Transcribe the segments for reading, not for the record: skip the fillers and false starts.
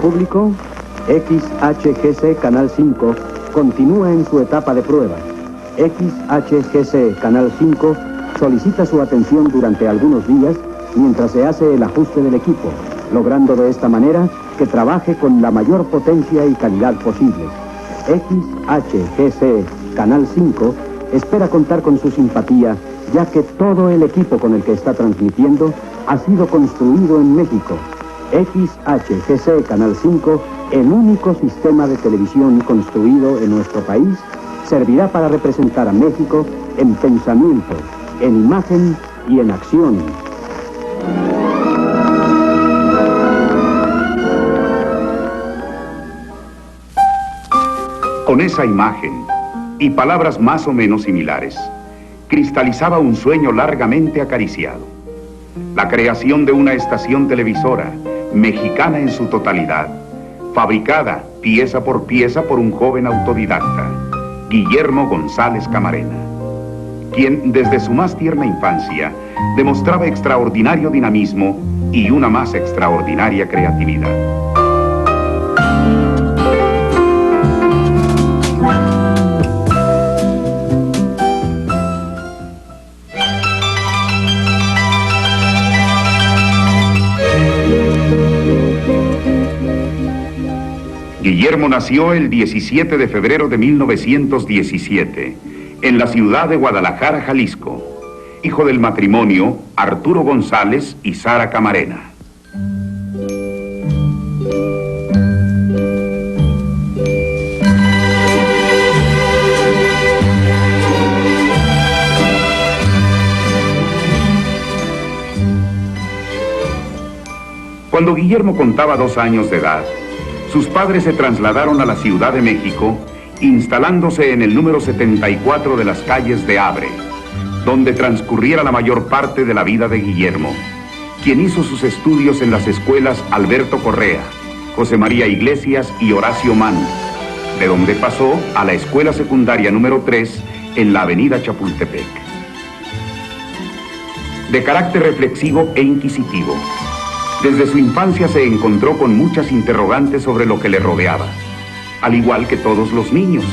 Público, XHGC Canal 5 continúa en su etapa de prueba. XHGC Canal 5 solicita su atención durante algunos días mientras se hace el ajuste del equipo, logrando de esta manera que trabaje con la mayor potencia y calidad posible. XHGC Canal 5 espera contar con su simpatía, ya que todo el equipo con el que está transmitiendo ha sido construido en México. XHGC Canal 5, el único sistema de televisión construido en nuestro país, servirá para representar a México en pensamiento, en imagen y en acción. Con esa imagen y palabras más o menos similares, cristalizaba un sueño largamente acariciado: la creación de una estación televisora mexicana en su totalidad, fabricada pieza por pieza por un joven autodidacta, Guillermo González Camarena, quien desde su más tierna infancia demostraba extraordinario dinamismo y una más extraordinaria creatividad. Guillermo nació el 17 de febrero de 1917, en la ciudad de Guadalajara, Jalisco, hijo del matrimonio Arturo González y Sara Camarena. Cuando Guillermo contaba 2 años de edad, sus padres se trasladaron a la Ciudad de México, instalándose en el número 74 de las calles de Abre, donde transcurriera la mayor parte de la vida de Guillermo, quien hizo sus estudios en las escuelas Alberto Correa, José María Iglesias y Horacio Mann, de donde pasó a la escuela secundaria número 3 en la avenida Chapultepec. De carácter reflexivo e inquisitivo, desde su infancia se encontró con muchas interrogantes sobre lo que le rodeaba, al igual que todos los niños,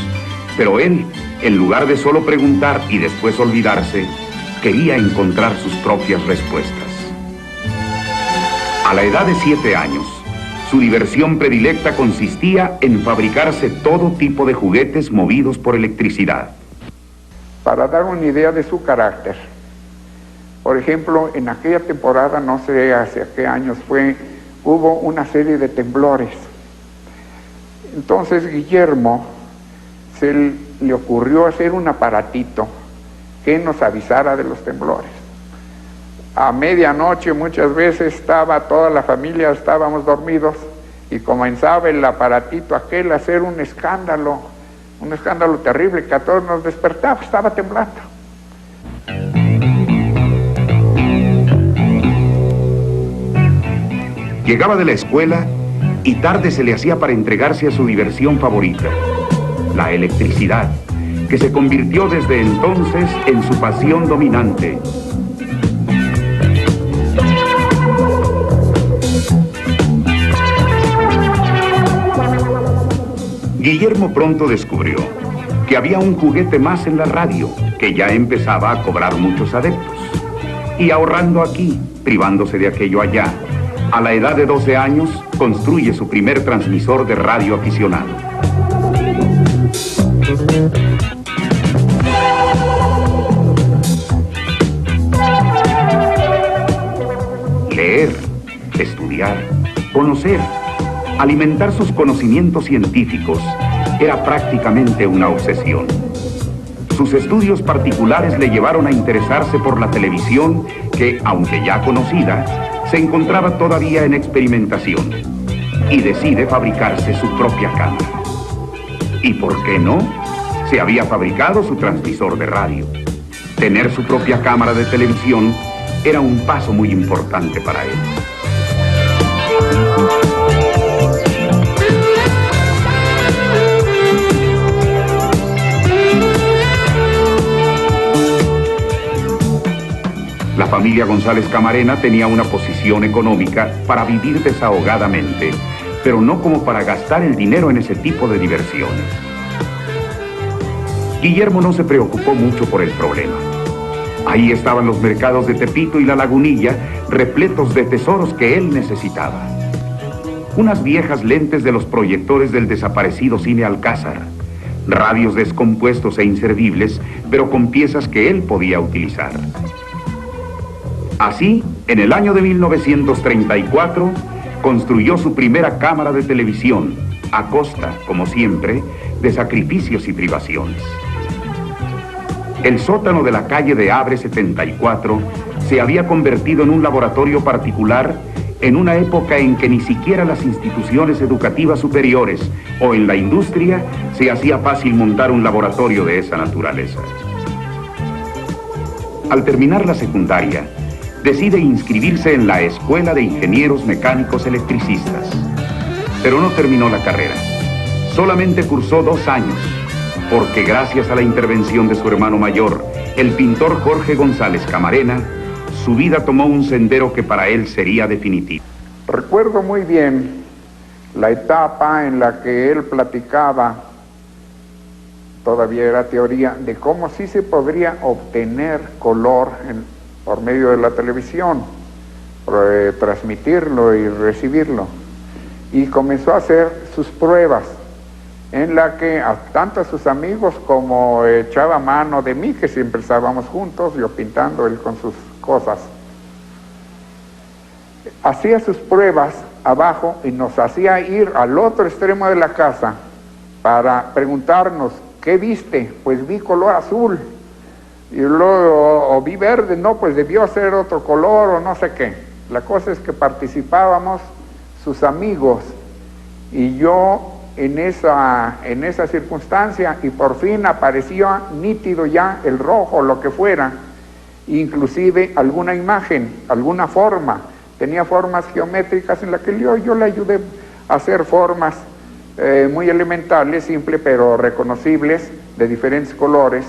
pero él, en lugar de solo preguntar y después olvidarse, quería encontrar sus propias respuestas. A la edad de 7 años, su diversión predilecta consistía en fabricarse todo tipo de juguetes movidos por electricidad. Para dar una idea de su carácter, por ejemplo, en aquella temporada, no sé hacia qué años fue, hubo una serie de temblores. Entonces Guillermo se le ocurrió hacer un aparatito que nos avisara de los temblores. A medianoche muchas veces toda la familia estábamos dormidos y comenzaba el aparatito aquel a hacer un escándalo terrible que a todos nos despertaba, estaba temblando. Llegaba de la escuela y tarde se le hacía para entregarse a su diversión favorita, la electricidad, que se convirtió desde entonces en su pasión dominante. Guillermo pronto descubrió que había un juguete más en la radio, que ya empezaba a cobrar muchos adeptos. Y ahorrando aquí, privándose de aquello allá, a la edad de 12 años, construye su primer transmisor de radio aficionado. Conocer, alimentar sus conocimientos científicos era prácticamente una obsesión. Sus estudios particulares le llevaron a interesarse por la televisión que, aunque ya conocida, se encontraba todavía en experimentación, y decide fabricarse su propia cámara. ¿Y por qué no? Se había fabricado su transmisor de radio. Tener su propia cámara de televisión era un paso muy importante para él. La familia González Camarena tenía una posición económica para vivir desahogadamente, pero no como para gastar el dinero en ese tipo de diversiones. Guillermo no se preocupó mucho por el problema. Ahí estaban los mercados de Tepito y La Lagunilla, repletos de tesoros que él necesitaba. Unas viejas lentes de los proyectores del desaparecido Cine Alcázar, radios descompuestos e inservibles, pero con piezas que él podía utilizar. Así, en el año de 1934, construyó su primera cámara de televisión, a costa, como siempre, de sacrificios y privaciones. El sótano de la calle de Abre 74 se había convertido en un laboratorio particular en una época en que ni siquiera las instituciones educativas superiores o en la industria se hacía fácil montar un laboratorio de esa naturaleza. Al terminar la secundaria, decide inscribirse en la Escuela de Ingenieros Mecánicos Electricistas, pero no terminó la carrera. Solamente cursó 2 años, porque gracias a la intervención de su hermano mayor, el pintor Jorge González Camarena, su vida tomó un sendero que para él sería definitivo. Recuerdo muy bien la etapa en la que él platicaba, todavía era teoría, de cómo sí se podría obtener color por medio de la televisión, transmitirlo y recibirlo. Y comenzó a hacer sus pruebas, en la que tanto a sus amigos como echaba mano de mí, que siempre estábamos juntos, yo pintando, él con sus cosas. Hacía sus pruebas abajo y nos hacía ir al otro extremo de la casa para preguntarnos, ¿qué viste? Pues vi color azul. Y luego, o vi verde, no, pues debió ser otro color o no sé qué. La cosa es que participábamos, sus amigos y yo, en esa circunstancia, y por fin aparecía nítido ya el rojo, lo que fuera, inclusive alguna imagen, alguna forma. Tenía formas geométricas en las que yo le ayudé a hacer formas muy elementales, simples pero reconocibles, de diferentes colores.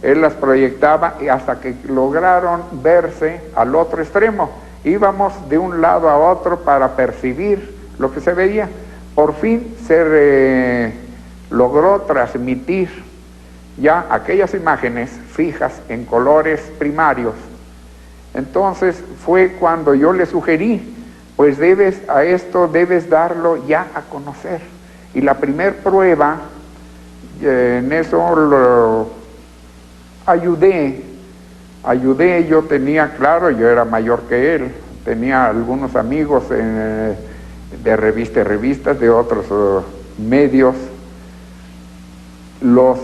Él las proyectaba y hasta que lograron verse al otro extremo. Íbamos de un lado a otro para percibir lo que se veía. Por fin se logró transmitir ya aquellas imágenes fijas en colores primarios. Entonces fue cuando yo le sugerí, pues debes darlo ya a conocer. Y la primer prueba, en eso lo ayudé, yo tenía, claro, yo era mayor que él, tenía algunos amigos de revistas de otros medios, los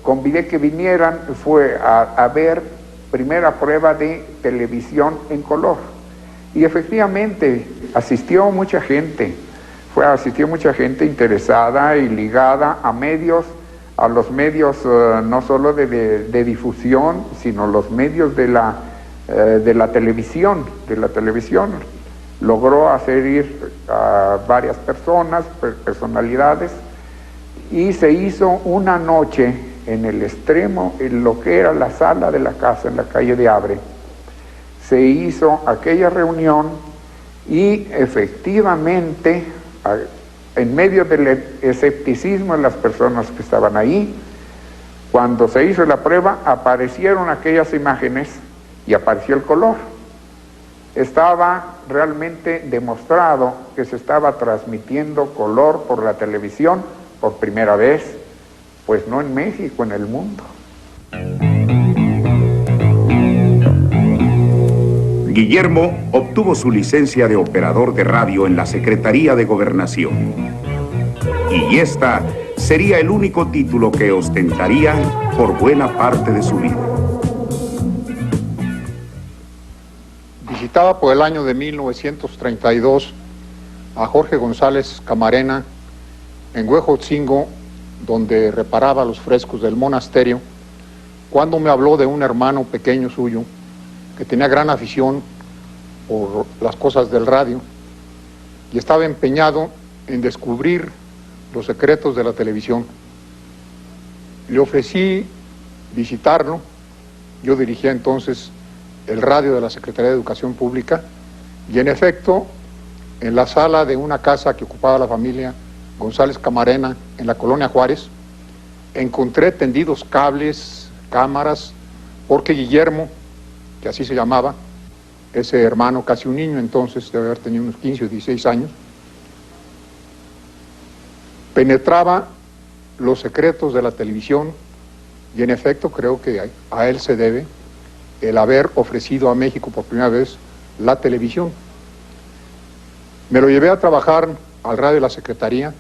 convidé que vinieran, fue a ver primera prueba de televisión en color, y efectivamente asistió mucha gente interesada y ligada a medios, a los medios no solo de difusión, sino los medios de la televisión, logró hacer ir a varias personas, personalidades, y se hizo una noche en el extremo, en lo que era la sala de la casa, en la calle de Abre. Se hizo aquella reunión y efectivamente, en medio del escepticismo de las personas que estaban ahí, cuando se hizo la prueba, aparecieron aquellas imágenes y apareció el color. Estaba realmente demostrado que se estaba transmitiendo color por la televisión por primera vez, pues no en México, en el mundo. Guillermo obtuvo su licencia de operador de radio en la Secretaría de Gobernación. Y esta sería el único título que ostentaría por buena parte de su vida. Visitaba por el año de 1932 a Jorge González Camarena en Huejotzingo, donde reparaba los frescos del monasterio, cuando me habló de un hermano pequeño suyo que tenía gran afición por las cosas del radio y estaba empeñado en descubrir los secretos de la televisión. Le ofrecí visitarlo. Yo dirigía entonces el radio de la Secretaría de Educación Pública y en efecto, en la sala de una casa que ocupaba la familia González Camarena en la colonia Juárez, encontré tendidos cables, cámaras, porque Guillermo, que así se llamaba, ese hermano, casi un niño entonces, debe haber tenido unos 15 o 16 años, penetraba los secretos de la televisión y en efecto creo que a él se debe el haber ofrecido a México por primera vez la televisión. Me lo llevé a trabajar al radio de la Secretaría,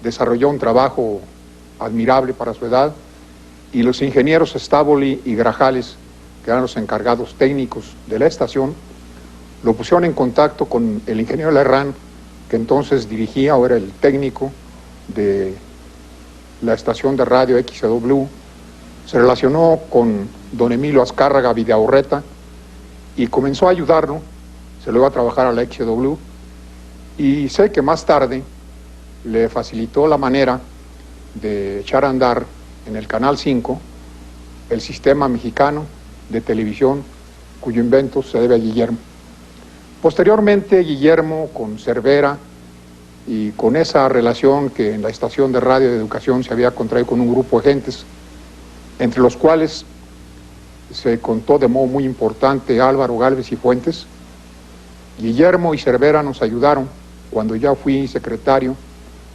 desarrolló un trabajo admirable para su edad y los ingenieros Stavoli y Grajales, que eran los encargados técnicos de la estación, lo pusieron en contacto con el ingeniero Lerrán, que entonces dirigía o era el técnico de la estación de radio XW. Se relacionó con don Emilio Azcárraga Vidaurreta y comenzó a ayudarlo. Se lo iba a trabajar a la XW y sé que más tarde le facilitó la manera de echar a andar en el Canal 5 el sistema mexicano de televisión cuyo invento se debe a Guillermo. Posteriormente Guillermo, con Cervera y con esa relación que en la estación de radio de educación se había contraído con un grupo de gentes, entre los cuales se contó de modo muy importante Álvaro Gálvez y Fuentes, Guillermo y Cervera nos ayudaron, cuando ya fui secretario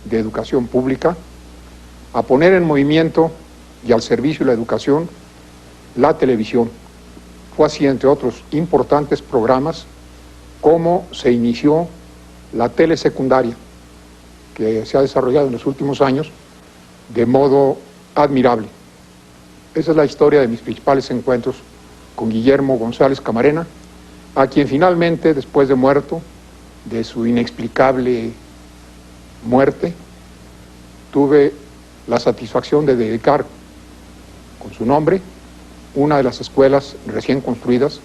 de Educación Pública, a poner en movimiento y al servicio de la educación la televisión. Fue así, entre otros importantes programas, como se inició la telesecundaria, que se ha desarrollado en los últimos años de modo admirable. Esa es la historia de mis principales encuentros con Guillermo González Camarena, a quien finalmente, después de muerto, de su inexplicable muerte, tuve la satisfacción de dedicar con su nombre una de las escuelas recién construidas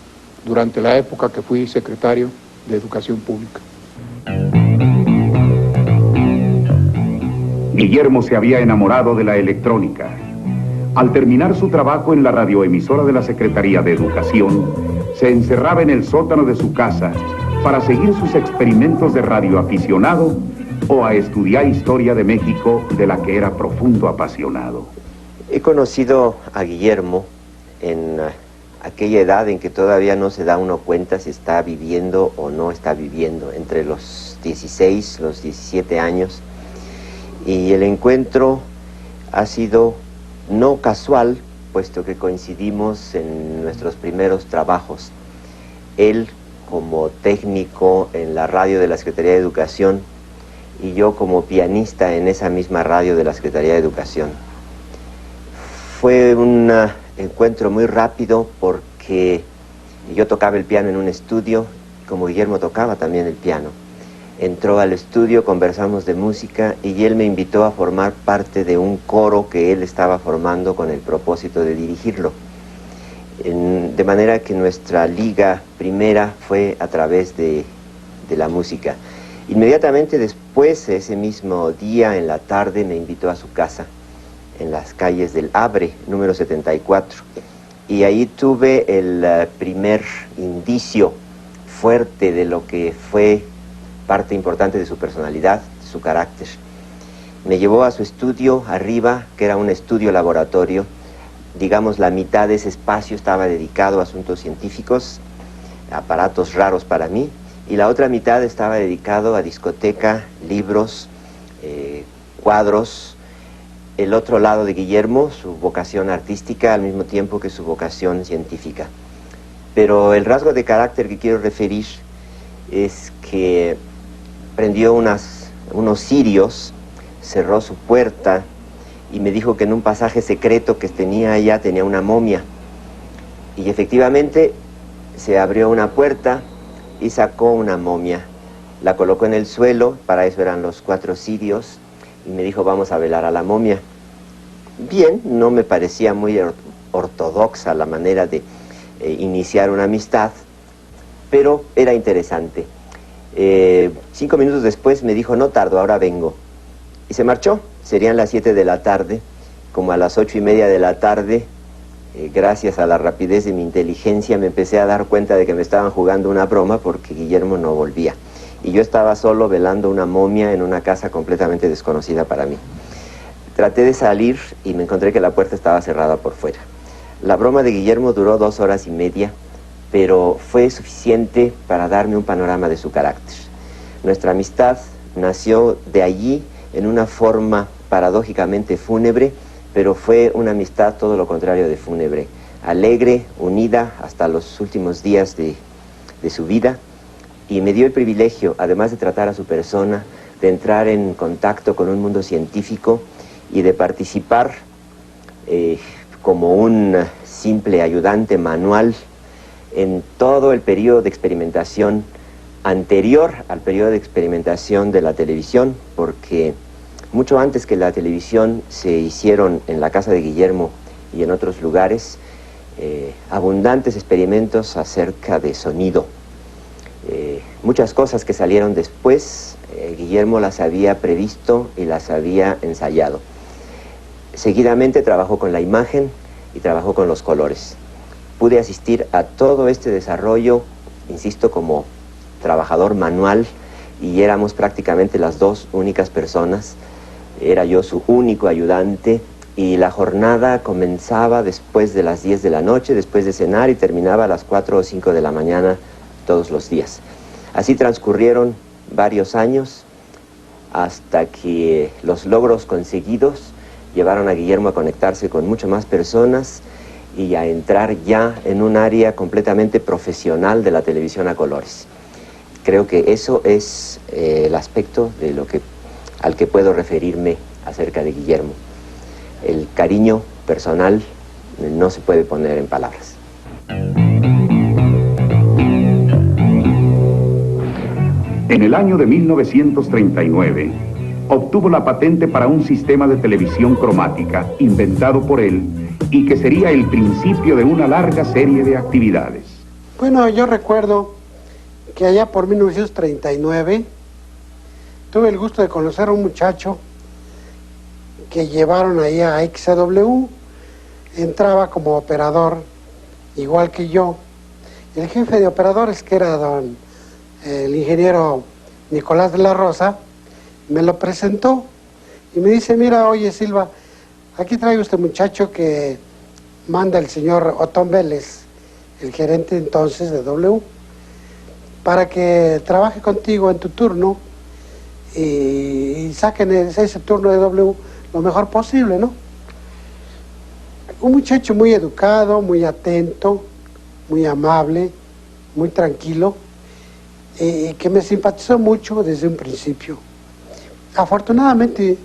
durante la época que fui secretario de Educación Pública. Guillermo se había enamorado de la electrónica. Al terminar su trabajo en la radioemisora de la Secretaría de Educación, se encerraba en el sótano de su casa para seguir sus experimentos de radioaficionado o a estudiar historia de México, de la que era profundo apasionado. He conocido a Guillermo en aquella edad en que todavía no se da uno cuenta si está viviendo o no está viviendo, entre los 16, los 17 años, y el encuentro ha sido no casual, puesto que coincidimos en nuestros primeros trabajos. Él como técnico en la radio de la Secretaría de Educación y yo como pianista en esa misma radio de la Secretaría de Educación. Fue un encuentro muy rápido porque yo tocaba el piano en un estudio, como Guillermo tocaba también el piano. Entró al estudio, conversamos de música y él me invitó a formar parte de un coro que él estaba formando con el propósito de dirigirlo. De manera que nuestra liga primera fue a través de la música. Inmediatamente después, ese mismo día, en la tarde, me invitó a su casa, en las calles del Abre, número 74. Y ahí tuve el primer indicio fuerte de lo que fue parte importante de su personalidad, de su carácter. Me llevó a su estudio arriba, que era un estudio laboratorio. Digamos, la mitad de ese espacio estaba dedicado a asuntos científicos, aparatos raros para mí, y la otra mitad estaba dedicado a discoteca, libros, cuadros. El otro lado de Guillermo, su vocación artística al mismo tiempo que su vocación científica. Pero el rasgo de carácter que quiero referir es que prendió unos cirios, cerró su puerta y me dijo que en un pasaje secreto que tenía allá tenía una momia. Y efectivamente se abrió una puerta y sacó una momia. La colocó en el suelo, para eso eran los 4 cirios, y me dijo, vamos a velar a la momia. Bien, no me parecía muy ortodoxa la manera de iniciar una amistad, pero era interesante. 5 minutos después me dijo, no tardo, ahora vengo. Y se marchó. Serían las 7 de la tarde, como a las 8:30 de la tarde, gracias a la rapidez de mi inteligencia, me empecé a dar cuenta de que me estaban jugando una broma porque Guillermo no volvía. Y yo estaba solo velando una momia en una casa completamente desconocida para mí. Traté de salir y me encontré que la puerta estaba cerrada por fuera. La broma de Guillermo duró 2 horas y media, pero fue suficiente para darme un panorama de su carácter. Nuestra amistad nació de allí en una forma paradójicamente fúnebre, pero fue una amistad todo lo contrario de fúnebre. Alegre, unida hasta los últimos días de su vida, y me dio el privilegio, además de tratar a su persona, de entrar en contacto con un mundo científico y de participar como un simple ayudante manual en todo el periodo de experimentación anterior al periodo de experimentación de la televisión, porque mucho antes que la televisión se hicieron en la casa de Guillermo y en otros lugares abundantes experimentos acerca de sonido. Muchas cosas que salieron después, Guillermo las había previsto y las había ensayado. Seguidamente trabajó con la imagen y trabajó con los colores. Pude asistir a todo este desarrollo, insisto, como trabajador manual, y éramos prácticamente las 2 únicas personas. Era yo su único ayudante, y la jornada comenzaba después de las 10 de la noche, después de cenar, y terminaba a las 4 o 5 de la mañana todos los días. Así transcurrieron varios años hasta que los logros conseguidos llevaron a Guillermo a conectarse con muchas más personas y a entrar ya en un área completamente profesional de la televisión a colores. Creo que eso es el aspecto de al que puedo referirme acerca de Guillermo. El cariño personal no se puede poner en palabras. En el año de 1939, obtuvo la patente para un sistema de televisión cromática inventado por él y que sería el principio de una larga serie de actividades. Bueno, yo recuerdo que allá por 1939 tuve el gusto de conocer a un muchacho que llevaron ahí a XW. Entraba como operador, igual que yo. El jefe de operadores, que era el ingeniero Nicolás de la Rosa, me lo presentó y me dice, mira, oye Silva, aquí traigo este muchacho que manda el señor Otón Vélez, el gerente entonces de W, para que trabaje contigo en tu turno y saquen ese turno de W lo mejor posible, ¿no? Un muchacho muy educado, muy atento, muy amable, muy tranquilo, que me simpatizó mucho desde un principio. Afortunadamente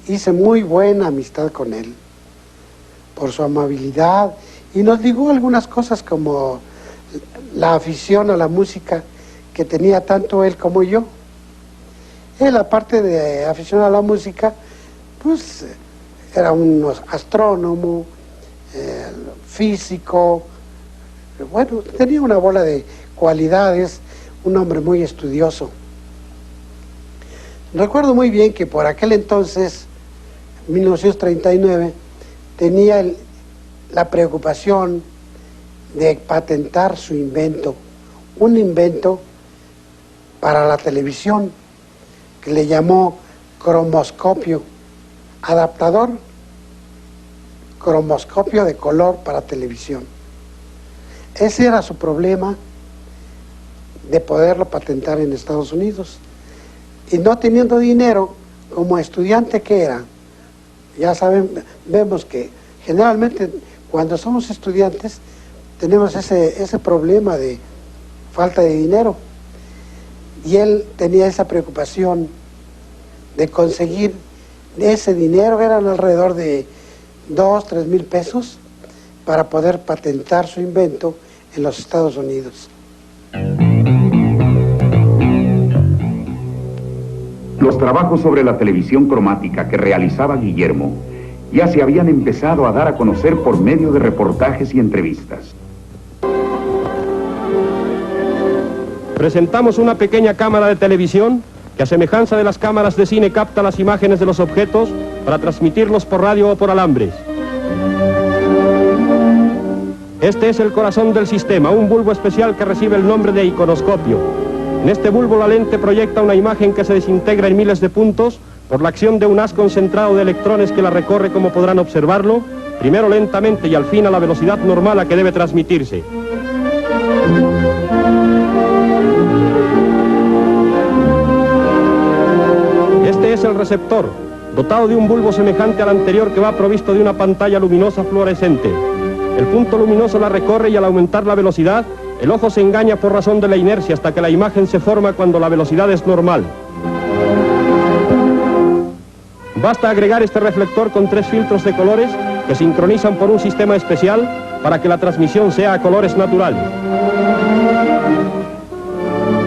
hice muy buena amistad con él por su amabilidad, y nos ligó algunas cosas como la afición a la música que tenía tanto él como yo. Él, aparte de afición a la música, pues era un astrónomo, físico, bueno, tenía una bola de cualidades, un hombre muy estudioso. Recuerdo muy bien que por aquel entonces, 1939, tenía la preocupación de patentar su invento, un invento para la televisión que le llamó cromoscopio, adaptador cromoscopio de color para televisión. Ese era su problema, de poderlo patentar en Estados Unidos. Y no teniendo dinero, como estudiante que era, ya saben, vemos que generalmente cuando somos estudiantes tenemos ese problema de falta de dinero. Y él tenía esa preocupación de conseguir ese dinero, eran alrededor de 2-3 mil pesos, para poder patentar su invento en los Estados Unidos. Los trabajos sobre la televisión cromática que realizaba Guillermo ya se habían empezado a dar a conocer por medio de reportajes y entrevistas. Presentamos una pequeña cámara de televisión que, a semejanza de las cámaras de cine, capta las imágenes de los objetos para transmitirlos por radio o por alambres. Este es el corazón del sistema, un bulbo especial que recibe el nombre de iconoscopio. En este bulbo la lente proyecta una imagen que se desintegra en miles de puntos por la acción de un haz concentrado de electrones que la recorre, como podrán observarlo, primero lentamente y al fin a la velocidad normal a que debe transmitirse. Este es el receptor, dotado de un bulbo semejante al anterior que va provisto de una pantalla luminosa fluorescente. El punto luminoso la recorre y al aumentar la velocidad, el ojo se engaña por razón de la inercia hasta que la imagen se forma cuando la velocidad es normal. Basta agregar este reflector con 3 filtros de colores que sincronizan por un sistema especial para que la transmisión sea a colores naturales.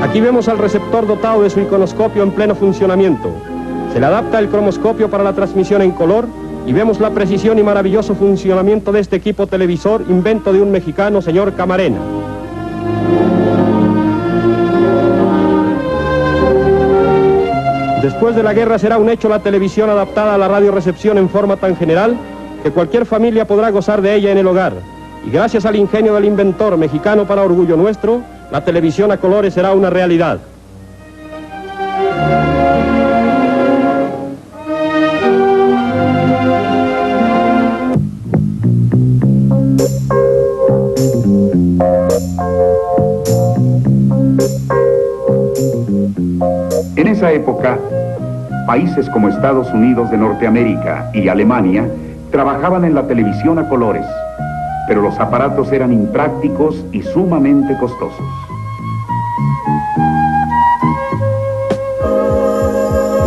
Aquí vemos al receptor dotado de su iconoscopio en pleno funcionamiento. Se le adapta el cromoscopio para la transmisión en color y vemos la precisión y maravilloso funcionamiento de este equipo televisor, invento de un mexicano, señor Camarena. Después de la guerra será un hecho la televisión adaptada a la radiorecepción en forma tan general que cualquier familia podrá gozar de ella en el hogar. Y gracias al ingenio del inventor mexicano, para orgullo nuestro, la televisión a colores será una realidad. En esa época, países como Estados Unidos de Norteamérica y Alemania trabajaban en la televisión a colores, pero los aparatos eran imprácticos y sumamente costosos.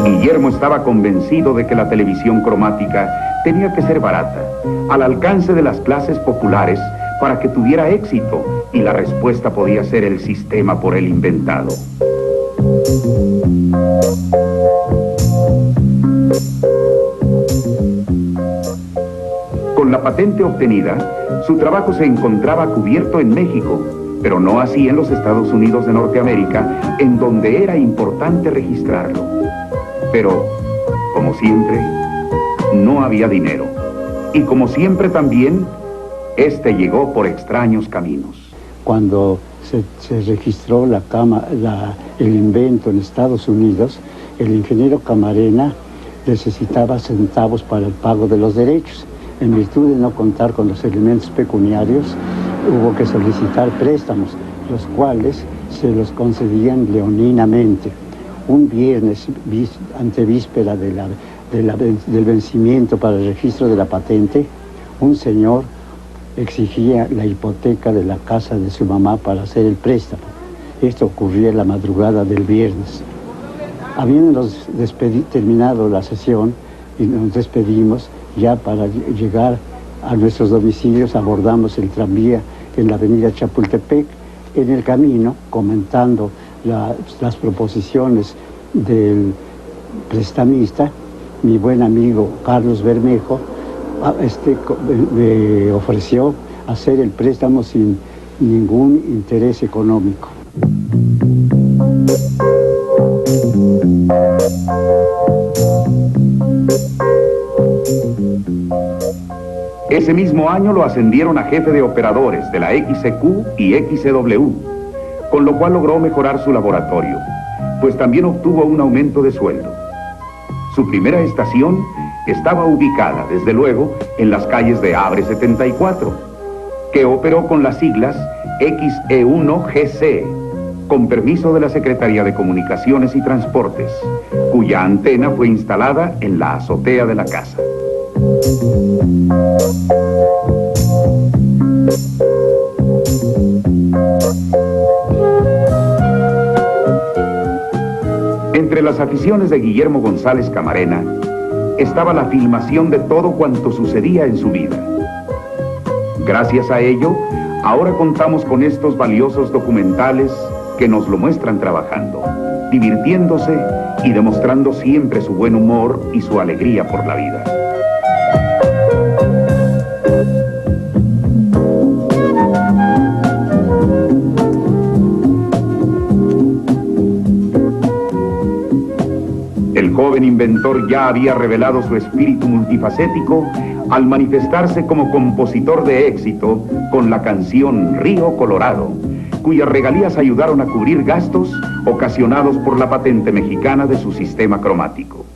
Guillermo estaba convencido de que la televisión cromática tenía que ser barata, al alcance de las clases populares, para que tuviera éxito, y la respuesta podía ser el sistema por él inventado. Con la patente obtenida, su trabajo se encontraba cubierto en México, pero no así en los Estados Unidos de Norteamérica, en donde era importante registrarlo. Pero, como siempre, no había dinero. Y como siempre también, este llegó por extraños caminos. Cuando se registró el invento en Estados Unidos, el ingeniero Camarena necesitaba centavos para el pago de los derechos. En virtud de no contar con los elementos pecuniarios, hubo que solicitar préstamos, los cuales se los concedían leoninamente. Un viernes, antevíspera del vencimiento para el registro de la patente, un señor exigía la hipoteca de la casa de su mamá para hacer el préstamo. Esto ocurría la madrugada del viernes. Habiéndonos terminado la sesión y nos despedimos, ya para llegar a nuestros domicilios abordamos el tranvía en la avenida Chapultepec. En el camino, comentando las proposiciones del prestamista, mi buen amigo Carlos Bermejo me ofreció hacer el préstamo sin ningún interés económico. Ese mismo año lo ascendieron a jefe de operadores de la XEQ y XEW, con lo cual logró mejorar su laboratorio, pues también obtuvo un aumento de sueldo. Su primera estación estaba ubicada, desde luego, en las calles de Abre 74, que operó con las siglas XE1GC, con permiso de la Secretaría de Comunicaciones y Transportes, cuya antena fue instalada en la azotea de la casa. las aficiones de Guillermo González Camarena estaba la filmación de todo cuanto sucedía en su vida. Gracias a ello, ahora contamos con estos valiosos documentales que nos lo muestran trabajando, divirtiéndose y demostrando siempre su buen humor y su alegría por la vida. El joven inventor ya había revelado su espíritu multifacético al manifestarse como compositor de éxito con la canción Río Colorado, cuyas regalías ayudaron a cubrir gastos ocasionados por la patente mexicana de su sistema cromático.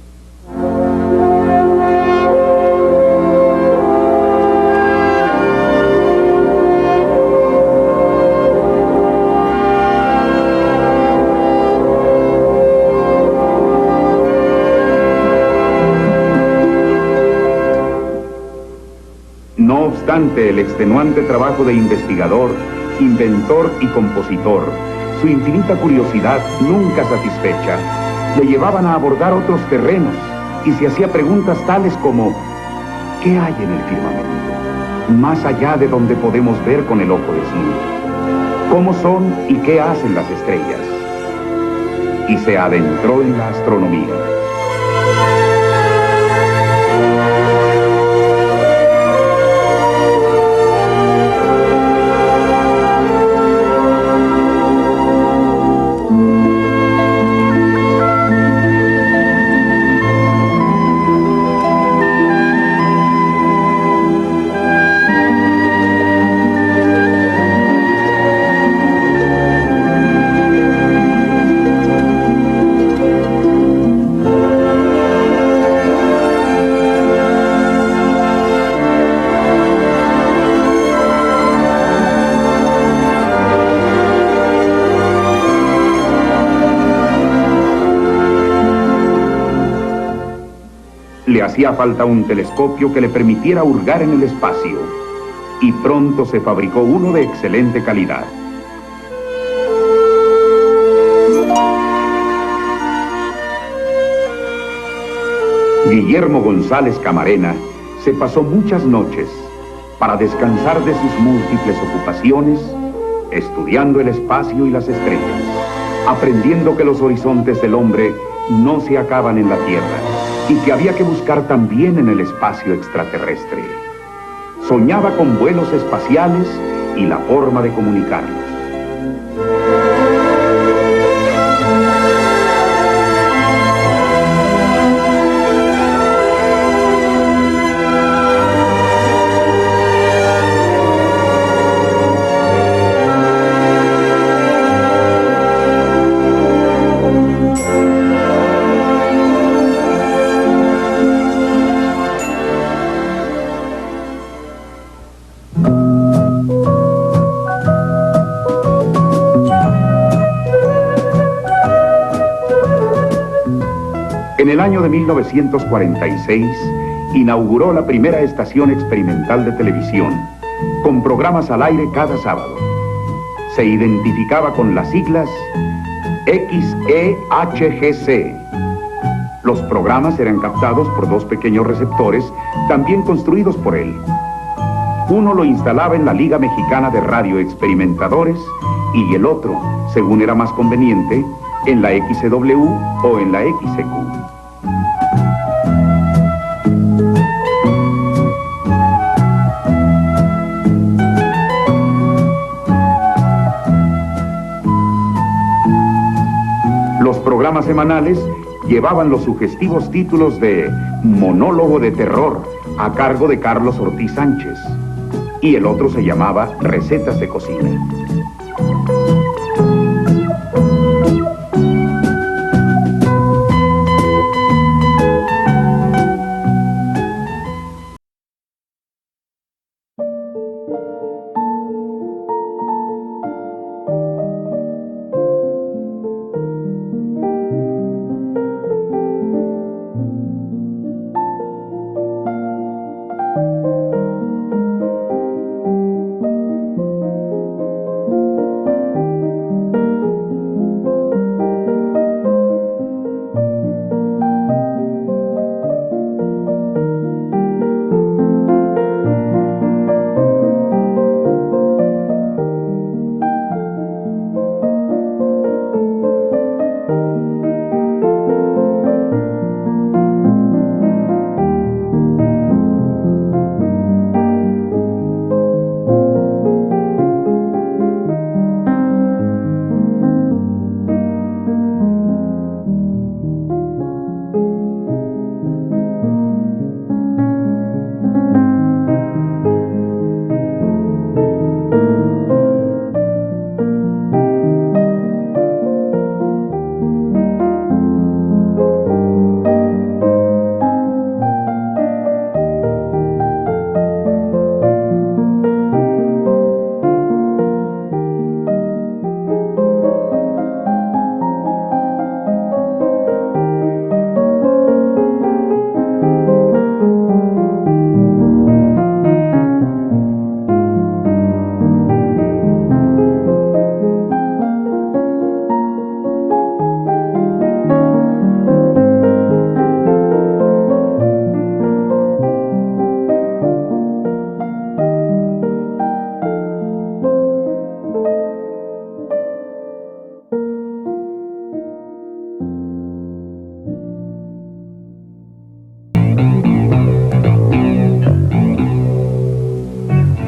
No obstante el extenuante trabajo de investigador, inventor y compositor, su infinita curiosidad nunca satisfecha, le llevaban a abordar otros terrenos y se hacía preguntas tales como: ¿qué hay en el firmamento, más allá de donde podemos ver con el ojo desnudo? ¿Cómo son y qué hacen las estrellas? Y se adentró en la astronomía. Le hacía falta un telescopio que le permitiera hurgar en el espacio, y pronto se fabricó uno de excelente calidad. Guillermo González Camarena se pasó muchas noches para descansar de sus múltiples ocupaciones, estudiando el espacio y las estrellas, aprendiendo que los horizontes del hombre no se acaban en la Tierra, y que había que buscar también en el espacio extraterrestre. Soñaba con vuelos espaciales y la forma de comunicarlos. En el año de 1946, inauguró la primera estación experimental de televisión, con programas al aire cada sábado. Se identificaba con las siglas XEHGC. Los programas eran captados por dos pequeños receptores, también construidos por él. Uno lo instalaba en la Liga Mexicana de Radio Experimentadores y el otro, según era más conveniente, en la XCW o en la XEQ. Los programas semanales llevaban los sugestivos títulos de Monólogo de Terror, a cargo de Carlos Ortiz Sánchez, y el otro se llamaba Recetas de Cocina.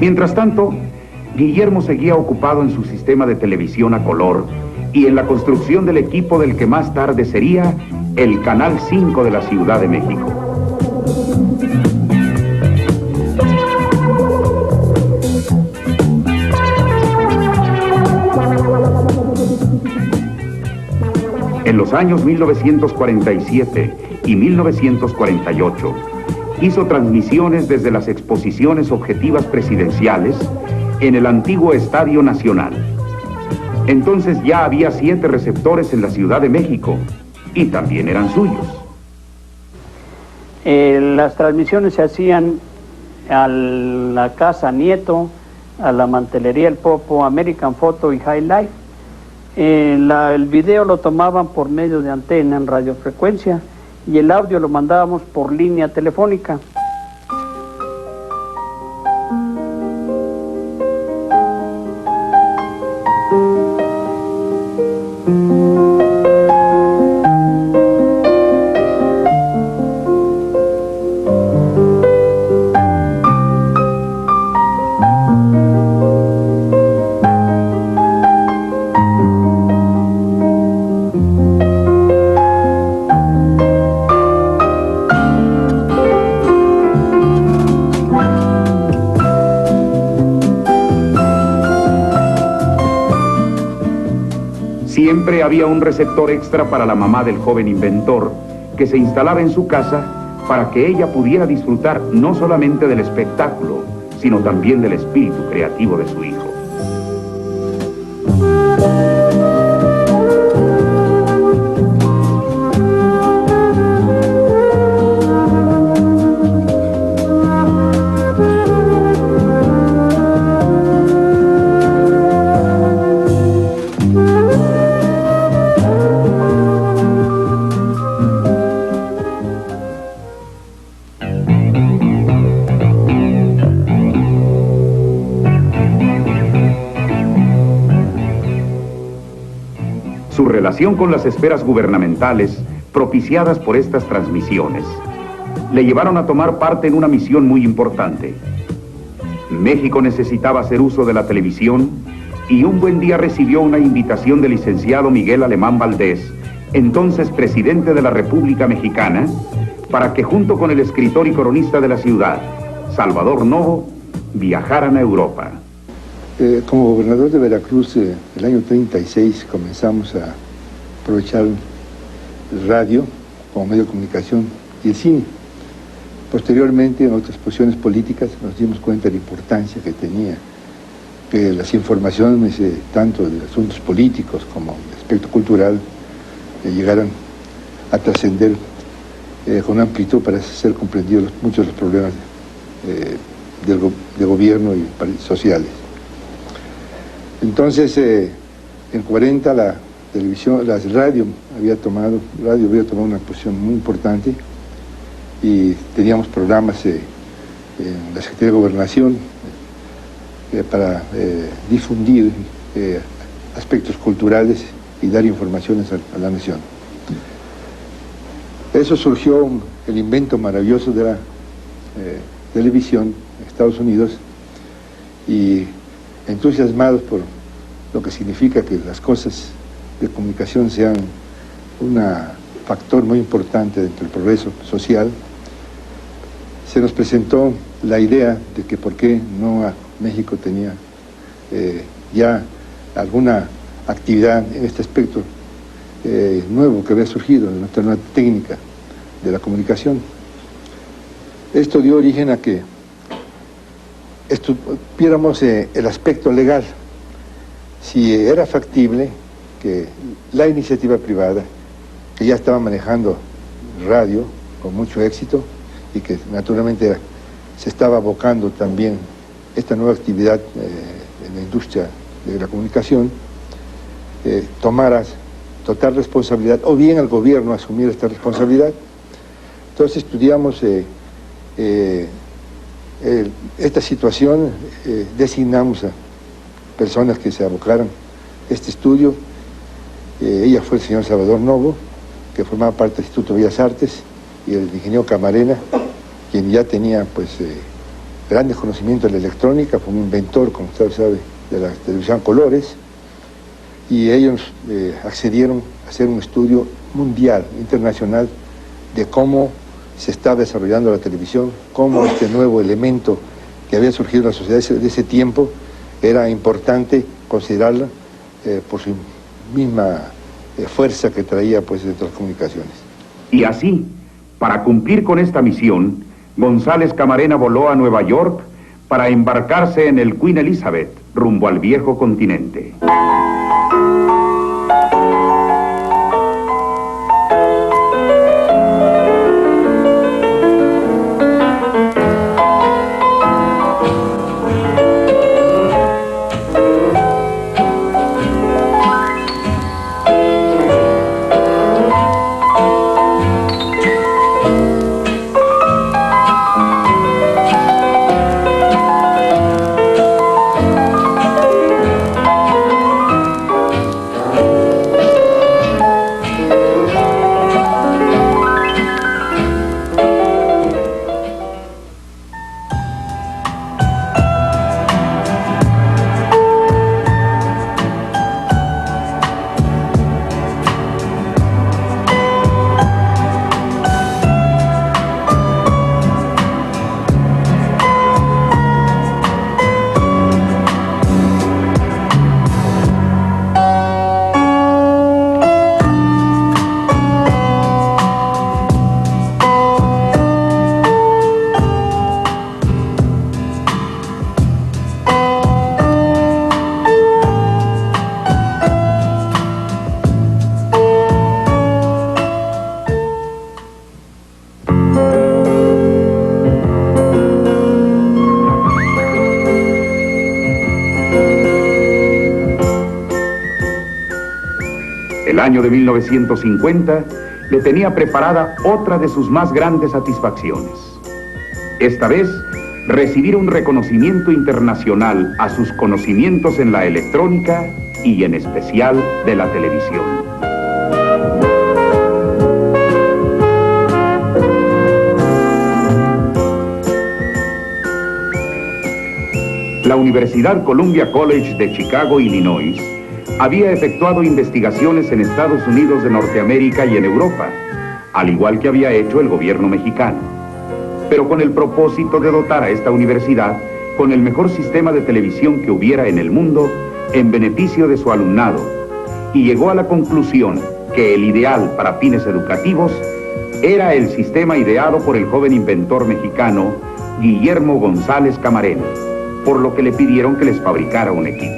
Mientras tanto, Guillermo seguía ocupado en su sistema de televisión a color y en la construcción del equipo del que más tarde sería el Canal 5 de la Ciudad de México. En los años 1947 y 1948, hizo transmisiones desde las exposiciones objetivas presidenciales en el antiguo Estadio Nacional. Entonces ya había 7 receptores en la Ciudad de México y también eran suyos. Las transmisiones se hacían a la Casa Nieto, a la Mantelería El Popo, American Photo y High Life. El video lo tomaban por medio de antena en radiofrecuencia y el audio lo mandábamos por línea telefónica. Siempre había un receptor extra para la mamá del joven inventor, que se instalaba en su casa para que ella pudiera disfrutar no solamente del espectáculo, sino también del espíritu creativo de su hijo. Su relación con las esferas gubernamentales, propiciadas por estas transmisiones, le llevaron a tomar parte en una misión muy importante. México necesitaba hacer uso de la televisión y un buen día recibió una invitación del licenciado Miguel Alemán Valdés, entonces presidente de la República Mexicana, para que junto con el escritor y cronista de la ciudad, Salvador Novo, viajaran a Europa. Como gobernador de Veracruz, el año 36 comenzamos a aprovechar el radio como medio de comunicación y el cine. Posteriormente, en otras posiciones políticas, nos dimos cuenta de la importancia que tenía que las informaciones, tanto de asuntos políticos como de aspecto cultural, llegaran a trascender con amplitud para ser comprendidos muchos de los problemas de gobierno y sociales. Entonces, en 40 la televisión, la radio había tomado una posición muy importante y teníamos programas en la Secretaría de Gobernación para difundir aspectos culturales y dar informaciones a la nación. Eso surgió el invento maravilloso de la televisión en Estados Unidos y entusiasmados por lo que significa que las cosas de comunicación sean un factor muy importante dentro del progreso social, se nos presentó la idea de que por qué no México tenía ya alguna actividad en este aspecto nuevo que había surgido, en nuestra nueva técnica de la comunicación. Esto dio origen a que viéramos el aspecto legal, si era factible que la iniciativa privada, que ya estaba manejando radio con mucho éxito y que naturalmente se estaba abocando también esta nueva actividad en la industria de la comunicación, tomara total responsabilidad, o bien el gobierno asumiera esta responsabilidad. Entonces estudiamos esta situación, designamos a personas que se abocaran a este estudio. Ella fue el señor Salvador Novo, que formaba parte del Instituto de Bellas Artes, y el ingeniero Camarena, quien ya tenía pues grandes conocimientos de la electrónica, fue un inventor, como usted sabe, de la televisión a colores, y ellos accedieron a hacer un estudio mundial, internacional, de cómo se está desarrollando la televisión, cómo este nuevo elemento que había surgido en la sociedad de ese tiempo era importante considerarla por su misma fuerza que traía pues de las comunicaciones. Y así, para cumplir con esta misión, González Camarena voló a Nueva York para embarcarse en el Queen Elizabeth, rumbo al viejo continente. El año de 1950 le tenía preparada otra de sus más grandes satisfacciones. Esta vez, recibir un reconocimiento internacional a sus conocimientos en la electrónica y en especial de la televisión. La Universidad Columbia College de Chicago, Illinois, había efectuado investigaciones en Estados Unidos de Norteamérica y en Europa, al igual que había hecho el gobierno mexicano, pero con el propósito de dotar a esta universidad con el mejor sistema de televisión que hubiera en el mundo en beneficio de su alumnado, y llegó a la conclusión que el ideal para fines educativos era el sistema ideado por el joven inventor mexicano Guillermo González Camarena, por lo que le pidieron que les fabricara un equipo.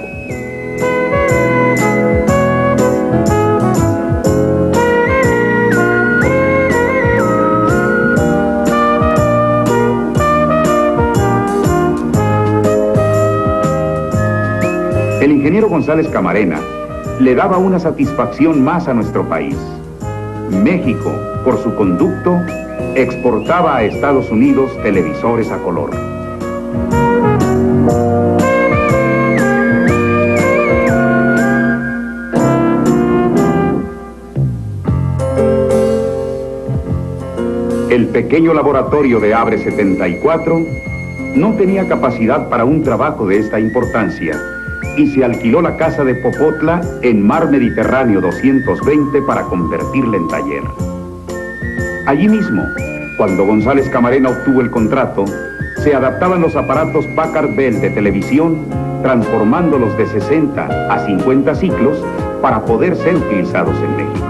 El ingeniero González Camarena le daba una satisfacción más a nuestro país. México, por su conducto, exportaba a Estados Unidos televisores a color. El pequeño laboratorio de Abre 74 no tenía capacidad para un trabajo de esta importancia, y se alquiló la casa de Popotla en Mar Mediterráneo 220 para convertirla en taller. Allí mismo, cuando González Camarena obtuvo el contrato, se adaptaban los aparatos Packard Bell de televisión, transformándolos de 60 a 50 ciclos para poder ser utilizados en México.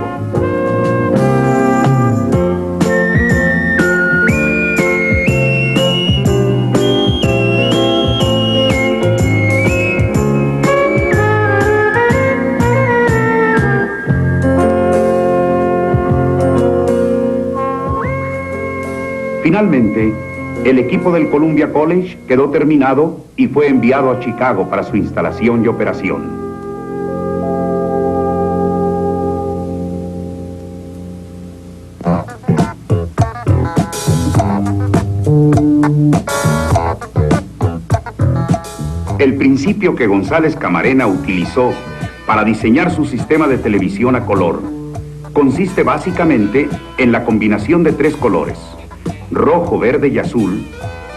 Finalmente, el equipo del Columbia College quedó terminado y fue enviado a Chicago para su instalación y operación. El principio que González Camarena utilizó para diseñar su sistema de televisión a color consiste básicamente en la combinación de tres colores, rojo, verde y azul,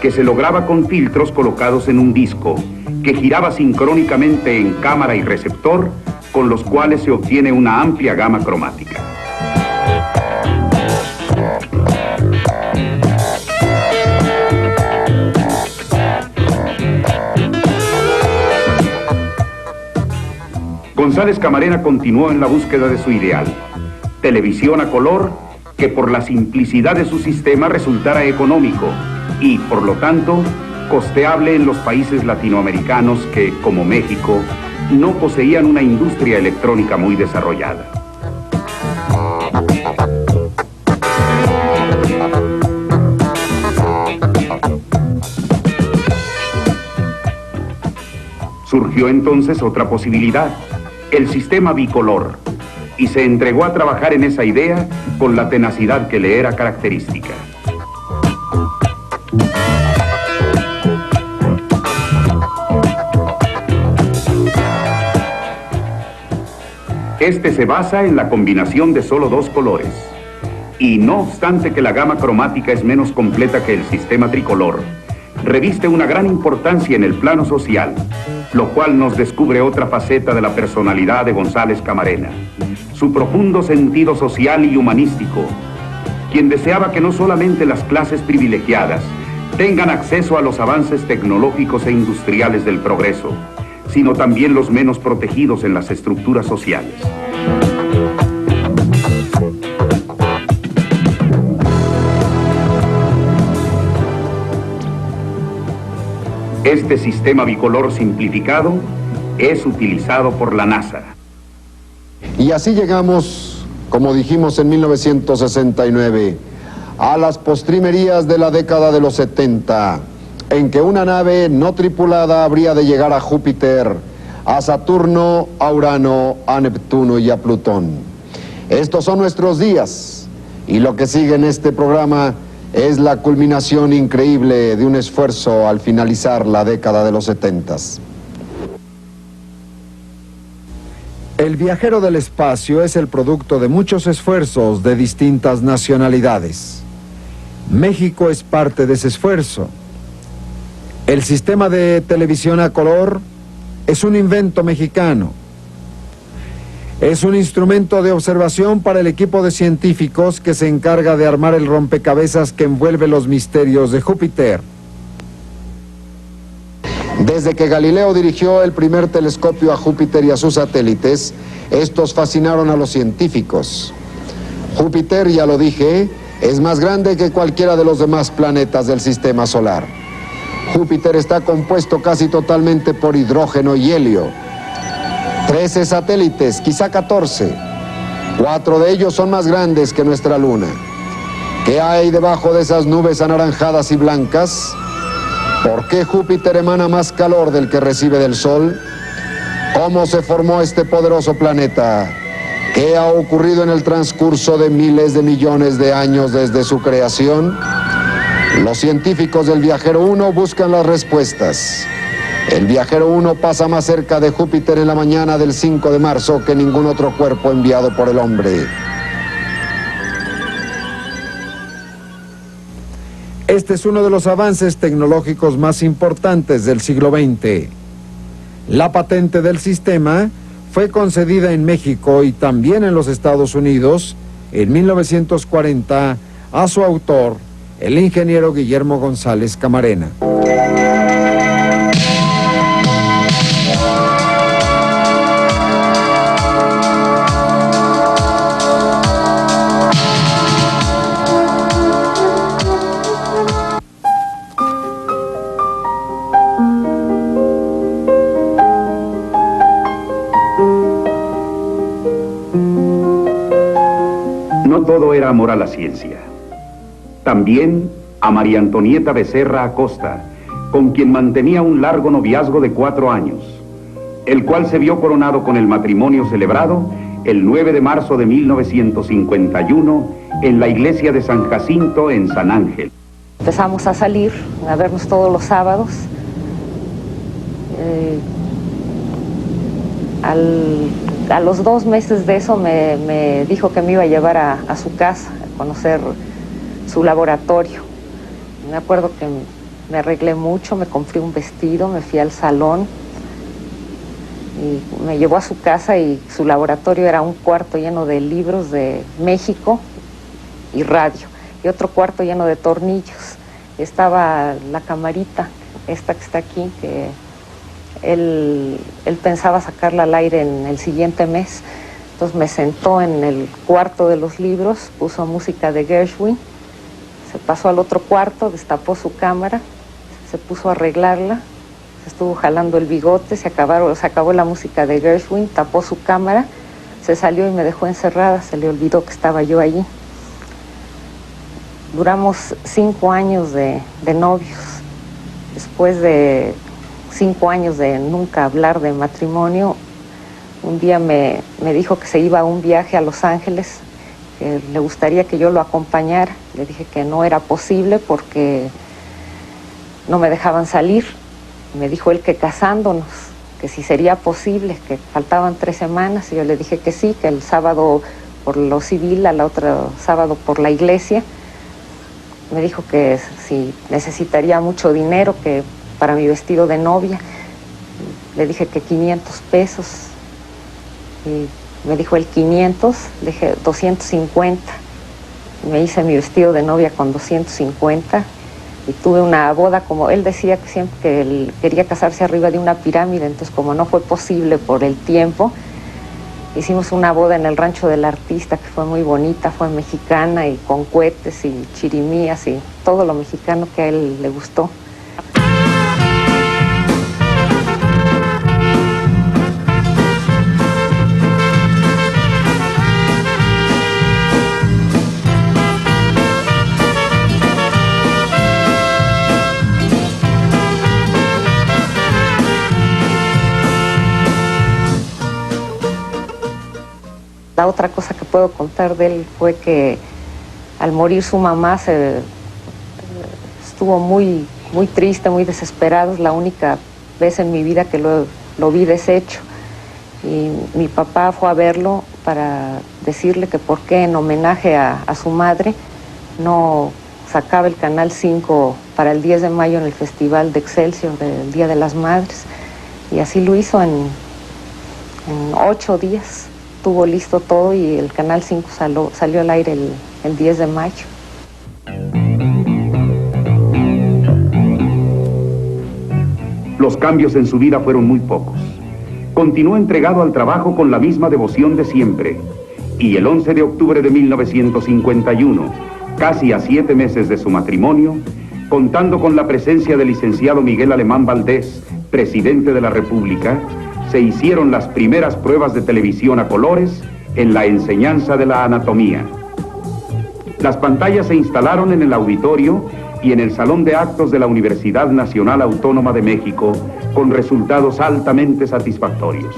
que se lograba con filtros colocados en un disco, que giraba sincrónicamente en cámara y receptor, con los cuales se obtiene una amplia gama cromática. González Camarena continuó en la búsqueda de su ideal, televisión a color que por la simplicidad de su sistema resultara económico y, por lo tanto, costeable en los países latinoamericanos que, como México, no poseían una industria electrónica muy desarrollada. Surgió entonces otra posibilidad, el sistema bicolor, y se entregó a trabajar en esa idea con la tenacidad que le era característica. Este se basa en la combinación de solo dos colores, y no obstante que la gama cromática es menos completa que el sistema tricolor, reviste una gran importancia en el plano social, lo cual nos descubre otra faceta de la personalidad de González Camarena, su profundo sentido social y humanístico, quien deseaba que no solamente las clases privilegiadas tengan acceso a los avances tecnológicos e industriales del progreso, sino también los menos protegidos en las estructuras sociales. Este sistema bicolor simplificado es utilizado por la NASA. Y así llegamos, como dijimos en 1969, a las postrimerías de la década de los 70, en que una nave no tripulada habría de llegar a Júpiter, a Saturno, a Urano, a Neptuno y a Plutón. Estos son nuestros días, y lo que sigue en este programa es la culminación increíble de un esfuerzo al finalizar la década de los 70s. El viajero del espacio es el producto de muchos esfuerzos de distintas nacionalidades. México es parte de ese esfuerzo. El sistema de televisión a color es un invento mexicano. Es un instrumento de observación para el equipo de científicos que se encarga de armar el rompecabezas que envuelve los misterios de Júpiter. Desde que Galileo dirigió el primer telescopio a Júpiter y a sus satélites, estos fascinaron a los científicos. Júpiter, ya lo dije, es más grande que cualquiera de los demás planetas del sistema solar. Júpiter está compuesto casi totalmente por hidrógeno y helio. 13 satélites, quizá 14. 4 de ellos son más grandes que nuestra Luna. ¿Qué hay debajo de esas nubes anaranjadas y blancas? ¿Por qué Júpiter emana más calor del que recibe del Sol? ¿Cómo se formó este poderoso planeta? ¿Qué ha ocurrido en el transcurso de miles de millones de años desde su creación? Los científicos del Viajero 1 buscan las respuestas. El Viajero 1 pasa más cerca de Júpiter en la mañana del 5 de marzo que ningún otro cuerpo enviado por el hombre. Este es uno de los avances tecnológicos más importantes del siglo XX. La patente del sistema fue concedida en México y también en los Estados Unidos en 1940 a su autor, el ingeniero Guillermo González Camarena. No todo era amor a la ciencia. También a María Antonieta Becerra Acosta, con quien mantenía un largo noviazgo de 4 años, el cual se vio coronado con el matrimonio celebrado el 9 de marzo de 1951 en la iglesia de San Jacinto en San Ángel. Empezamos a salir, a vernos todos los sábados. A los 2 meses de eso me dijo que me iba a llevar a su casa, a conocer su laboratorio. Me acuerdo que me arreglé mucho, me compré un vestido, me fui al salón y me llevó a su casa y su laboratorio era un cuarto lleno de libros de México y radio y otro cuarto lleno de tornillos. Estaba la camarita, esta que está aquí, que él pensaba sacarla al aire en el siguiente mes. Entonces me sentó en el cuarto de los libros, puso música de Gershwin, se pasó al otro cuarto, destapó su cámara, se puso a arreglarla, se estuvo jalando el bigote, se acabó la música de Gershwin, tapó su cámara, se salió y me dejó encerrada, se le olvidó que estaba yo allí. Duramos 5 años de novios. Después de 5 años de nunca hablar de matrimonio, un día me dijo que se iba a un viaje a Los Ángeles, que le gustaría que yo lo acompañara. Le dije que no era posible porque no me dejaban salir. Me dijo él que casándonos, que si sería posible, que faltaban 3 semanas. Y yo le dije que sí, que el sábado por lo civil, al otro sábado por la iglesia. Me dijo que si necesitaría mucho dinero, que para mi vestido de novia. Le dije que 500 pesos. Y me dijo el 500, le dije 250. Me hice mi vestido de novia con 250 y tuve una boda, como él decía que siempre que él quería casarse arriba de una pirámide, entonces como no fue posible por el tiempo, hicimos una boda en el rancho del artista que fue muy bonita, fue mexicana y con cohetes y chirimías y todo lo mexicano que a él le gustó. La otra cosa que puedo contar de él fue que al morir su mamá estuvo muy triste, muy desesperado. Es la única vez en mi vida que lo vi deshecho. Y mi papá fue a verlo para decirle que por qué en homenaje a su madre no sacaba el Canal 5 para el 10 de mayo en el Festival de Excelsior del Día de las Madres. Y así lo hizo en 8 días. Tuvo listo todo y el Canal 5 salió al aire el 10 de mayo. Los cambios en su vida fueron muy pocos. Continuó entregado al trabajo con la misma devoción de siempre. Y el 11 de octubre de 1951, casi a 7 meses de su matrimonio, contando con la presencia del licenciado Miguel Alemán Valdés, presidente de la República, se hicieron las primeras pruebas de televisión a colores en la enseñanza de la anatomía. Las pantallas se instalaron en el auditorio y en el Salón de Actos de la Universidad Nacional Autónoma de México, con resultados altamente satisfactorios.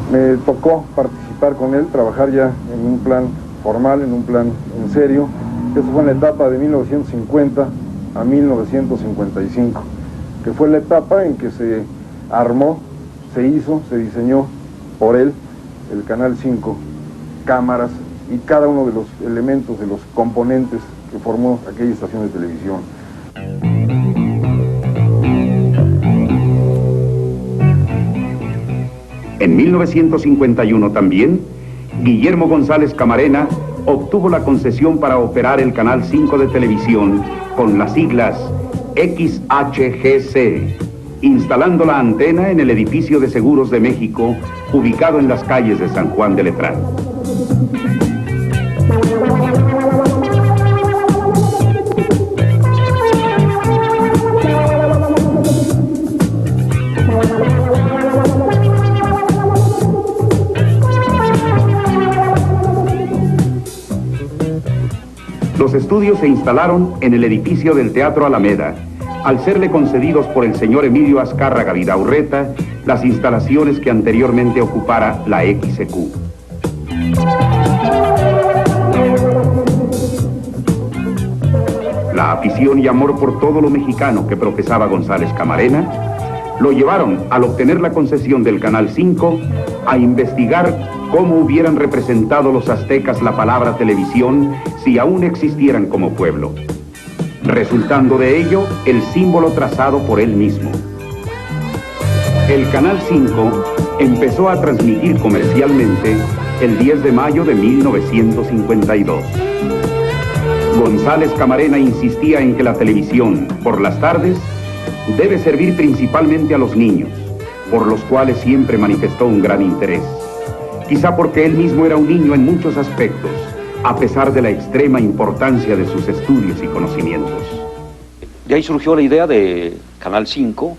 Me tocó participar con él, trabajar ya en un plan formal, en un plan en serio. Eso fue en la etapa de 1950 a 1955, que fue la etapa en que se armó, se hizo, se diseñó por él el Canal 5, cámaras y cada uno de los elementos, de los componentes que formó aquella estación de televisión. En 1951 también, Guillermo González Camarena obtuvo la concesión para operar el Canal 5 de televisión con las siglas XHGC, instalando la antena en el edificio de Seguros de México, ubicado en las calles de San Juan de Letrán. Los estudios se instalaron en el edificio del Teatro Alameda, al serle concedidos por el señor Emilio Azcárraga Vidaurreta las instalaciones que anteriormente ocupara la XEQ. La afición y amor por todo lo mexicano que profesaba González Camarena lo llevaron, al obtener la concesión del Canal 5, a investigar cómo hubieran representado los aztecas la palabra televisión si aún existieran como pueblo, resultando de ello el símbolo trazado por él mismo. El Canal 5 empezó a transmitir comercialmente el 10 de mayo de 1952. González Camarena insistía en que la televisión, por las tardes, debe servir principalmente a los niños, por los cuales siempre manifestó un gran interés. Quizá porque él mismo era un niño en muchos aspectos, a pesar de la extrema importancia de sus estudios y conocimientos. De ahí surgió la idea de Canal 5,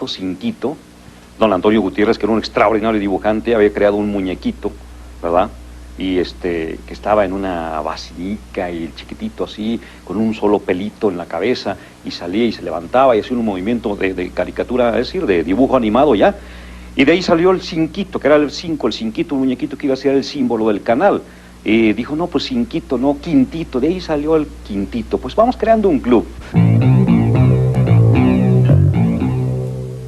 Cinquito. Don Antonio Gutiérrez, que era un extraordinario dibujante, había creado un muñequito, ¿verdad? Y que estaba en una basilica y el chiquitito así, con un solo pelito en la cabeza, y salía y se levantaba y hacía un movimiento de caricatura, es decir, de dibujo animado ya. Y de ahí salió el Cinquito, que era el Cinquito, un muñequito que iba a ser el símbolo del canal. Y dijo, no, pues Cinquito, no, Quintito, de ahí salió el Quintito. Pues vamos creando un club.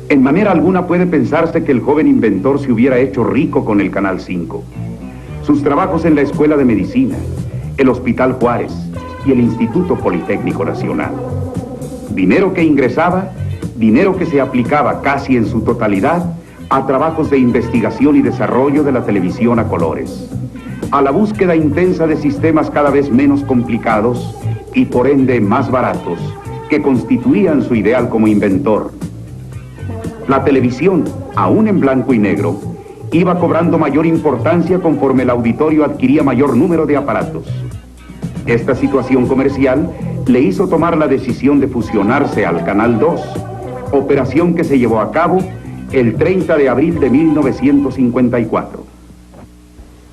En manera alguna puede pensarse que el joven inventor se hubiera hecho rico con el Canal 5. Sus trabajos en la Escuela de Medicina, el Hospital Juárez y el Instituto Politécnico Nacional. Dinero que ingresaba, dinero que se aplicaba casi en su totalidad a trabajos de investigación y desarrollo de la televisión a colores, a la búsqueda intensa de sistemas cada vez menos complicados y por ende más baratos, que constituían su ideal como inventor. La televisión, aún en blanco y negro, iba cobrando mayor importancia conforme el auditorio adquiría mayor número de aparatos. Esta situación comercial le hizo tomar la decisión de fusionarse al Canal 2, operación que se llevó a cabo el 30 de abril de 1954.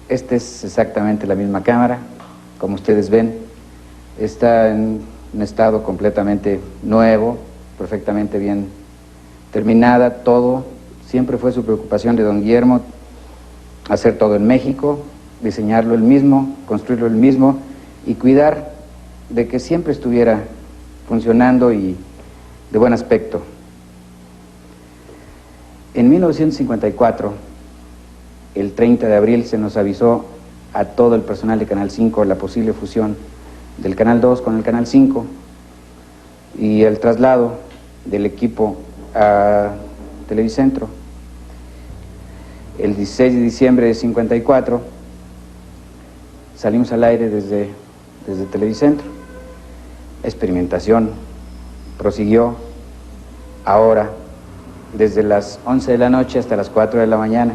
Esta es exactamente la misma cámara, como ustedes ven. Está en un estado completamente nuevo, perfectamente bien terminada, todo. Siempre fue su preocupación de don Guillermo hacer todo en México, diseñarlo él mismo, construirlo él mismo y cuidar de que siempre estuviera funcionando y de buen aspecto. En 1954, el 30 de abril, se nos avisó a todo el personal de Canal 5 la posible fusión del Canal 2 con el Canal 5 y el traslado del equipo a Televicentro. El 16 de diciembre de 54 salimos al aire desde Televicentro. La experimentación prosiguió ahora desde las 11 de la noche hasta las 4 de la mañana,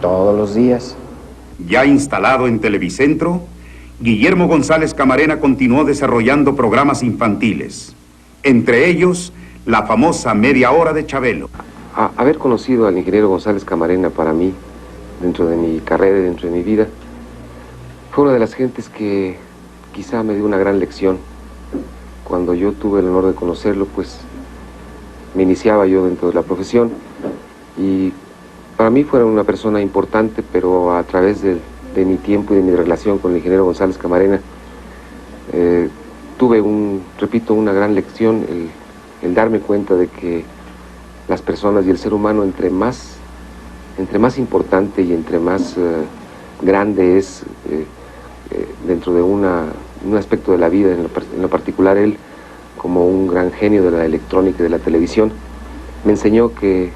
todos los días. Ya instalado en Televicentro, Guillermo González Camarena continuó desarrollando programas infantiles, entre ellos la famosa Media Hora de Chabelo. Haber conocido al ingeniero González Camarena para mí, dentro de mi carrera y dentro de mi vida, fue una de las gentes que quizá me dio una gran lección. Cuando yo tuve el honor de conocerlo, pues me iniciaba yo dentro de la profesión y para mí fue una persona importante, pero a través de mi tiempo y de mi relación con el ingeniero González Camarena, tuve repito, una gran lección, el darme cuenta de que las personas y el ser humano, entre más importante y entre más grande es dentro de un aspecto de la vida, en lo particular él, como un gran genio de la electrónica y de la televisión, me enseñó que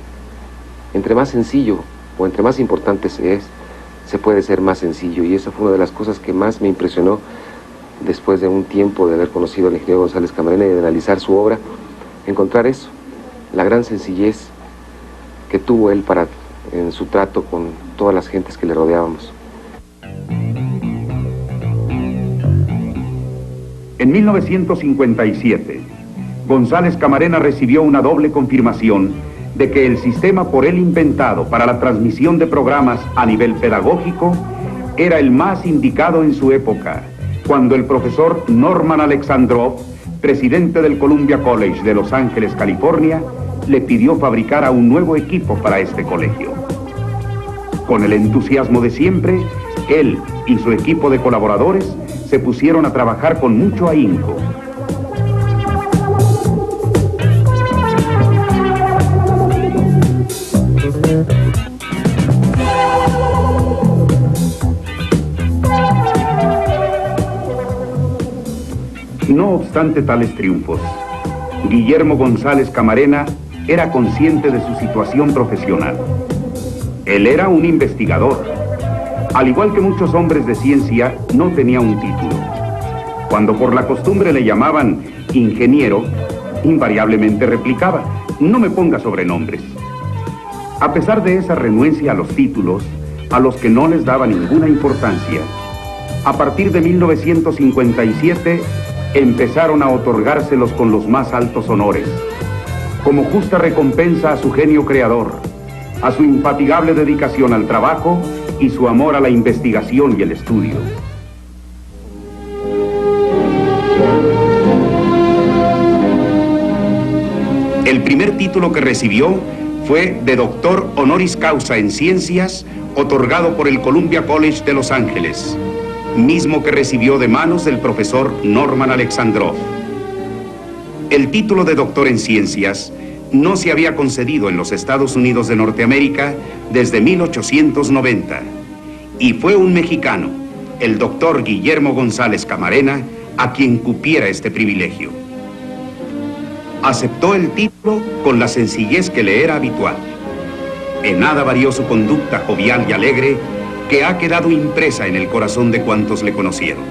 entre más sencillo o entre más importante se puede ser más sencillo, y esa fue una de las cosas que más me impresionó después de un tiempo de haber conocido al ingeniero González Camarena y de analizar su obra, encontrar eso, la gran sencillez que tuvo él en su trato con todas las gentes que le rodeábamos. En 1957, González Camarena recibió una doble confirmación de que el sistema por él inventado para la transmisión de programas a nivel pedagógico era el más indicado en su época, cuando el profesor Norman Alexandrov, presidente del Columbia College de Los Ángeles, California, le pidió fabricar a un nuevo equipo para este colegio. Con el entusiasmo de siempre, él y su equipo de colaboradores se pusieron a trabajar con mucho ahínco. No obstante tales triunfos, Guillermo González Camarena era consciente de su situación profesional. Él era un investigador. Al igual que muchos hombres de ciencia, no tenía un título. Cuando por la costumbre le llamaban ingeniero, invariablemente replicaba: no me ponga sobrenombres. A pesar de esa renuencia a los títulos, a los que no les daba ninguna importancia, a partir de 1957 empezaron a otorgárselos con los más altos honores, como justa recompensa a su genio creador, a su infatigable dedicación al trabajo y su amor a la investigación y el estudio. El primer título que recibió fue de doctor honoris causa en ciencias, otorgado por el Columbia College de Los Ángeles, mismo que recibió de manos del profesor Norman Alexandrov. El título de doctor en ciencias no se había concedido en los Estados Unidos de Norteamérica desde 1890, y fue un mexicano, el doctor Guillermo González Camarena, a quien cupiera este privilegio. Aceptó el título con la sencillez que le era habitual. En nada varió su conducta jovial y alegre, que ha quedado impresa en el corazón de cuantos le conocieron.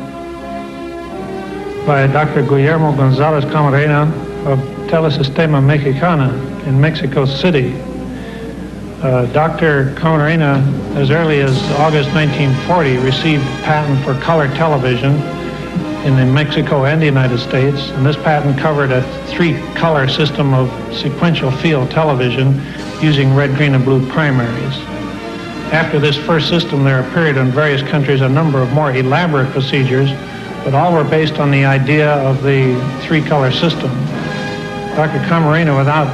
By Dr. Guillermo González Camarena of Telesistema Mexicana in Mexico City. Dr. Camarena, as early as August 1940, received a patent for color television in Mexico and the United States, and this patent covered a 3-color system of sequential field television using red, green, and blue primaries. After this first system, there appeared in various countries a number of more elaborate procedures, but all were based on the idea of the 3-color system. Dr. Camarena, without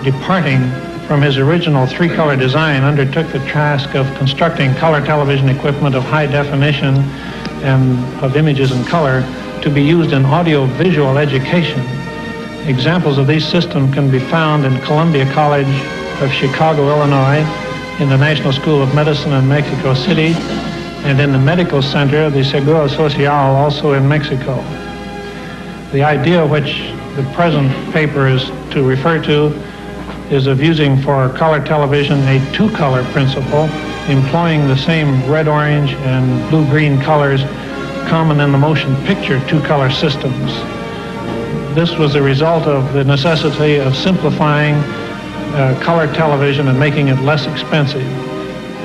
departing from his original 3-color design, undertook the task of constructing color television equipment of high definition and of images in color to be used in audio-visual education. Examples of these systems can be found in Columbia College of Chicago, Illinois, in the National School of Medicine in Mexico City, and in the Medical Center, the Seguro Social, also in Mexico. The idea which the present paper is to refer to is of using for color television a 2-color principle, employing the same red, orange, and blue-green colors common in the motion picture 2-color systems. This was the result of the necessity of simplifying color television and making it less expensive.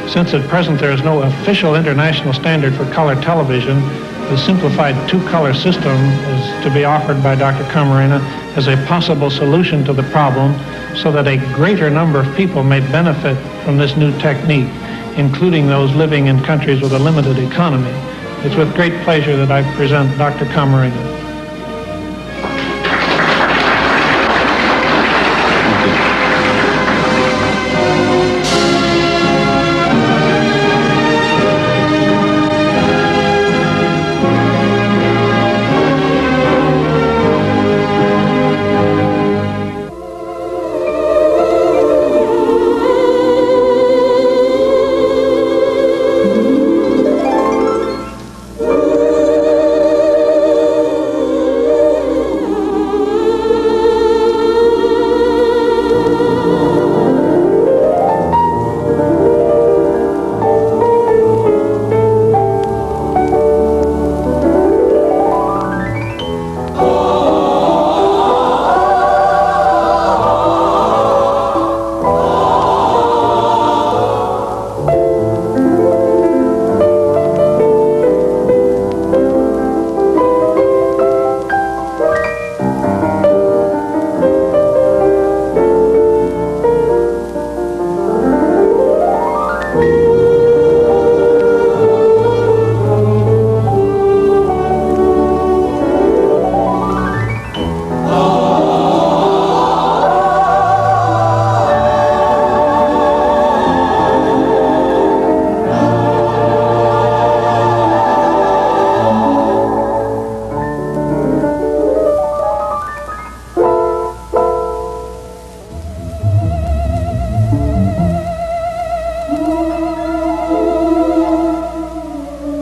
Since at present there is no official international standard for color television, the simplified 2-color system is to be offered by Dr. Camarena as a possible solution to the problem, so that a greater number of people may benefit from this new technique, including those living in countries with a limited economy. It's with great pleasure that I present Dr. Camarena.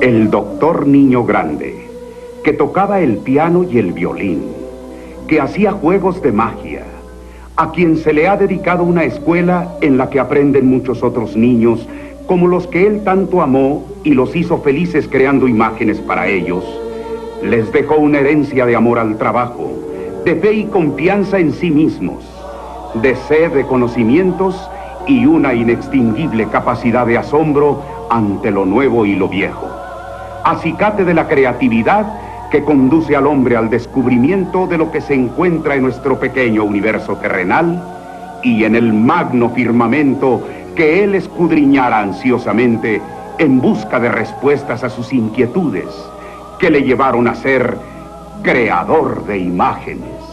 El doctor Niño Grande, que tocaba el piano y el violín, que hacía juegos de magia, a quien se le ha dedicado una escuela en la que aprenden muchos otros niños, como los que él tanto amó y los hizo felices creando imágenes para ellos, les dejó una herencia de amor al trabajo, de fe y confianza en sí mismos, de sed de conocimientos y una inextinguible capacidad de asombro ante lo nuevo y lo viejo. Acicate de la creatividad que conduce al hombre al descubrimiento de lo que se encuentra en nuestro pequeño universo terrenal y en el magno firmamento que él escudriñara ansiosamente en busca de respuestas a sus inquietudes que le llevaron a ser creador de imágenes.